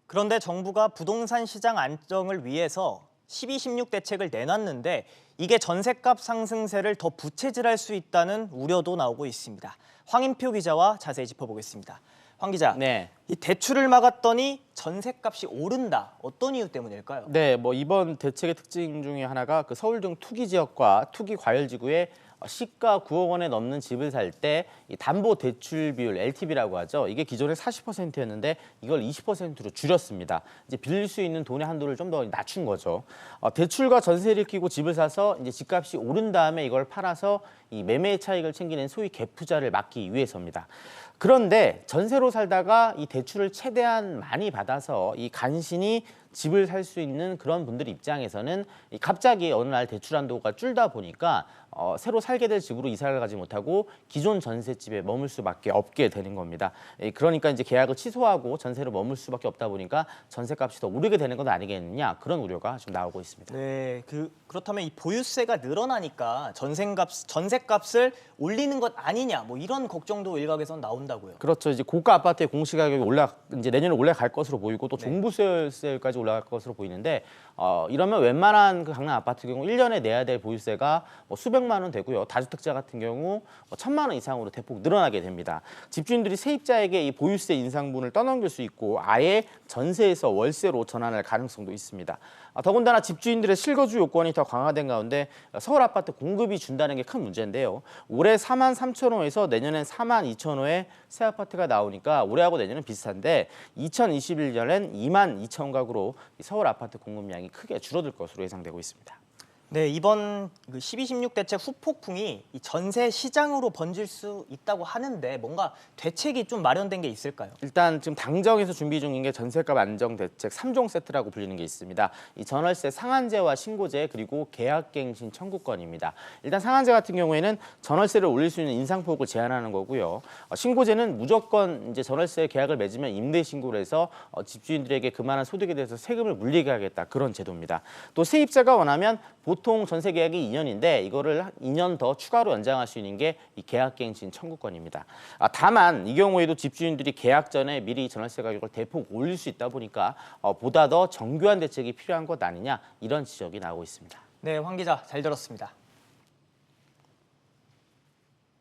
그런데 정부가 부동산 시장 안정을 위해서 12.16 대책을 내놨는데 이게 전셋값 상승세를 더 부채질할 수 있다는 우려도 나오고 있습니다. 황인표 기자와 자세히 짚어보겠습니다. 황 기자, 네. 이 대출을 막았더니 전셋값이 오른다. 어떤 이유 때문일까요? 네, 이번 대책의 특징 중에 하나가 그 서울 등 투기 지역과 투기 과열 지구에 시가 9억 원에 넘는 집을 살 때 이 담보 대출 비율 LTV라고 하죠. 이게 기존에 40%였는데 이걸 20%로 줄였습니다. 이제 빌릴 수 있는 돈의 한도를 좀 더 낮춘 거죠. 대출과 전세를 끼고 집을 사서 이제 집값이 오른 다음에 이걸 팔아서 이 매매 차익을 챙기는 소위 갭 투자를 막기 위해서입니다. 그런데 전세로 살다가 이 대출을 최대한 많이 받아서 이 간신히 집을 살 수 있는 그런 분들 입장에서는 갑자기 어느 날 대출 한도가 줄다 보니까 새로 살게 될 집으로 이사를 가지 못하고 기존 전셋집에 머물 수밖에 없게 되는 겁니다. 그러니까 이제 계약을 취소하고 전세로 머물 수밖에 없다 보니까 전셋값이 더 오르게 되는 건 아니겠느냐, 그런 우려가 좀 나오고 있습니다. 네, 그렇다면 이 보유세가 늘어나니까 전셋값을 올리는 것 아니냐, 뭐 이런 걱정도 일각에선 나온다고요. 그렇죠. 이제 고가 아파트의 공시가격이 이제 내년에 올라갈 것으로 보이고 또 종부세까지 올라갈 것으로 보이는데 이러면 웬만한 그 강남 아파트 경우 1년에 내야 될 보유세가 수백만 원 되고요. 다주택자 같은 경우 1,000만 원 이상으로 대폭 늘어나게 됩니다. 집주인들이 세입자에게 이 보유세 인상분을 떠넘길 수 있고 아예 전세에서 월세로 전환할 가능성도 있습니다. 더군다나 집주인들의 실거주 요건이 더 강화된 가운데 서울 아파트 공급이 준다는 게 큰 문제인데요. 올해 4만 3천 호에서 내년엔 4만 2천 호의 새 아파트가 나오니까 올해하고 내년은 비슷한데 2021년엔 2만 2천 가구로 서울 아파트 공급량이 크게 줄어들 것으로 예상되고 있습니다. 네, 이번 12.16 대책 후폭풍이 이 전세 시장으로 번질 수 있다고 하는데 뭔가 대책이 좀 마련된 게 있을까요? 일단 지금 당정에서 준비 중인 게 전셋값 안정 대책 3종 세트라고 불리는 게 있습니다. 이 전월세 상한제와 신고제 그리고 계약갱신 청구권입니다. 일단 상한제 같은 경우에는 전월세를 올릴 수 있는 인상폭을 제한하는 거고요. 신고제는 무조건 이제 전월세 계약을 맺으면 임대 신고를 해서 집주인들에게 그만한 소득에 대해서 세금을 물리게 하겠다, 그런 제도입니다. 또 세입자가 원하면 보통 전세 계약이 2년인데 이거를 2년 더 추가로 연장할 수 있는 게 이 계약갱신 청구권입니다. 다만 이 경우에도 집주인들이 계약 전에 미리 전월세 가격을 대폭 올릴 수 있다 보니까 보다 더 정교한 대책이 필요한 것 아니냐, 이런 지적이 나오고 있습니다. 네, 황 기자 잘 들었습니다.